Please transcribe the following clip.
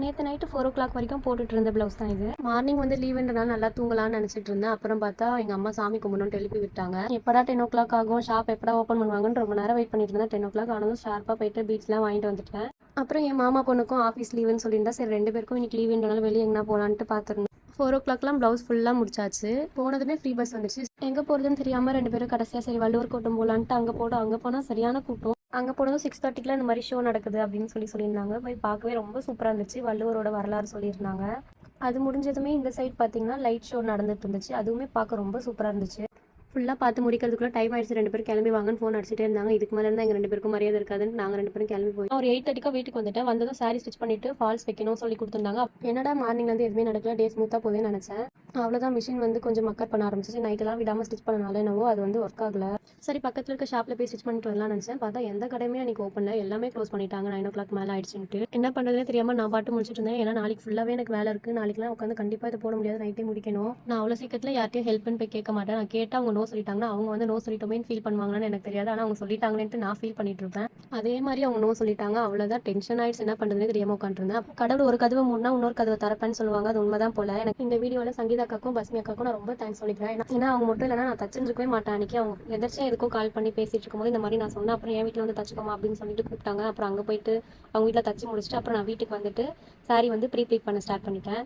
நேற்று நைட்டு 4 வரைக்கும் போட்டுட்டு இருந்த ப்ளவுஸ் தான் இது. மார்னிங் வந்து லீவுன்றனால நல்லா தூங்கலாம்னு நினச்சிட்டு இருந்தேன். அப்புறம் பார்த்தா எங்கள் அம்மா சாமி கும்பிடணும்னு எழுப்பி விட்டாங்க. எப்படா 10 ஆகும், ஷாப் எப்படா ஓப்பன் பண்ணுவாங்கன்னு ரொம்ப நேரம் வெயிட் பண்ணிட்டு இருந்தேன். 10 ஆனதும் ஷார்ப்பாக போயிட்டு பீட்ஸ்லாம் வாங்கிட்டு வந்துட்டேன். அப்புறம் என் மாமா பொண்ணுக்கும் ஆஃபீஸ் லீவுன்னு சொல்லியிருந்தா சரி 2 பேருக்கும் இன்னைக்கு லீவுன்றனால வெளியே எங்கன்னா போகலான்ட்டு பார்த்துருந்தேன். 4 ப்ளவுஸ் ஃபுல்லாக முடிச்சாச்சு. போனதுமே ஃப்ரீ பஸ் வந்துச்சு. எங்கே போகிறதுன்னு தெரியாமல் 2 பேரும் கடைசியாக சரி வள்ளுவர் கோட்டம் போகலான்ட்டு அங்கே போனால் சரியான கூட்டம். அங்கே போனதும் 6:30க்குலாம் இந்த மாதிரி ஷோ நடக்குது அப்படின்னு சொல்லியிருந்தாங்க. போய் பார்க்கவே ரொம்ப சூப்பராக இருந்துச்சு. வள்ளுவரோட வரலாறு சொல்லியிருந்தாங்க. அது முடிஞ்சதுமே இந்த சைட் பார்த்தீங்கன்னா லைட் ஷோ நடந்துட்டு இருந்துச்சு. அதுவுமே பார்க்க ரொம்ப சூப்பராக இருந்துச்சு. ஃபுல்லாக பார்த்து முடிக்கிறதுக்குள்ள டைம் ஆயிடுச்சு. 2 பேரும் கிளம்பி வாங்கன்னு ஃபோன் அடிச்சுட்டே இருந்தாங்க. இதுக்கு மேலே இருந்தால் எங்கள் 2 பேருக்கும் மரியாதை இருக்காதுன்னு நாங்கள் 2 பேரும் கிளம்பி போய் ஒரு 8:30 வீட்டுக்கு வந்துட்டேன். வந்ததும் சாரி ஸ்டிச் பண்ணிட்டு ஃபால்ஸ் வைக்கணும்னு சொல்லி கொடுத்துருந்தாங்க. என்னடா மார்னிங்லேருந்து எதுவுமே நடக்கல, டே ஸ்மூத்தாக போகுதுன்னு நினச்சேன். அவ்வளோதான், மிஷின் வந்து கொஞ்சம் மக்கர் பண்ண ஆரம்பிச்சிச்சு. நைட்டெல்லாம் விடாமல் ஸ்டிச் பண்ணனால என்னவோ அது வந்து ஒர்க் ஆகல. சரி பக்கத்தில் இருக்க ஷாப்பில் போய் ஸ்டிச் பண்ணிட்டு வரலாம்னு நினச்சேன். பார்த்தா எந்த கடையுமே அன்றைக்கி ஓப்பனில், எல்லாமே க்ளோஸ் பண்ணிட்டாங்க. 9 மேலே ஆயிடுச்சுன்ட்டு என்ன பண்ணுறதுனே தெரியாமல் நான் பாட்டு முடிச்சுட்டு இருந்தேன். ஏன்னா நாளைக்கு ஃபுல்லாகவே எனக்கு வேலை இருக்குது. நாளைக்குலாம் உட்காந்து கண்டிப்பாக இதை போட முடியாது, நைட்டே முடிக்கணும். நான் அவ்வளோ சீக்கிரத்தில் யார்ட்டையும் ஹெல்ப்னு போய் கேட்க மாட்டேன். நான் கேட்டால் அவங்க நோ சொல்லிட்டாங்கன்னா அவங்க வந்து நோ சொல்லிட்டோமேன்னு ஃபீல் பண்ணுவாங்கன்னு எனக்கு தெரியாது. ஆனால் அவங்க சொல்லிட்டாங்களேன்ட்டு நான் ஃபீல் பண்ணிட்டு இருப்பேன். அதே மாதிரி அவங்க நோ சொல்லிட்டாங்க. அவ்வளோதான், டென்ஷன் ஆயிடுச்சு. என்ன பண்ணுறதுனே தெரியாமல் உட்காந்துருந்தேன். கடவுள் ஒரு கதவை மூடினா இன்னொரு கதவை திறப்பேன்னு சொல்லுவாங்க. அது உண்மைதான் போல. எனக்கு இந்த வீடியோவில் சங்கீதா அக்காக்கும் பஸ்மி அக்காக்கும் நான் ரொம்ப தேங்க்ஸ் சொல்லிக்கிறேன். ஏன்னா அவங்க மட்டும் இல்லைனா நான் தச்சிருக்கவே மாட்டேன். அன்றைக்கி அவங்க எதாச்சும் எதுக்கும் கால் பண்ணி பேசிட்டு இருக்கும்போது இந்த மாதிரி நான் சொன்னேன். அப்புறம் என் வீட்டில் வந்து தச்சுக்கோமா அப்படின்னு சொல்லிட்டு கூப்பிட்டாங்க. அப்புறம் அங்கே போயிட்டு அவங்க வீட்டில் தச்சு முடிச்சுட்டு அப்புறம் நான் வீட்டுக்கு வந்துட்டு சாரி வந்து ப்ரீ ப்ளீட் பண்ண ஸ்டார்ட் பண்ணிட்டேன்.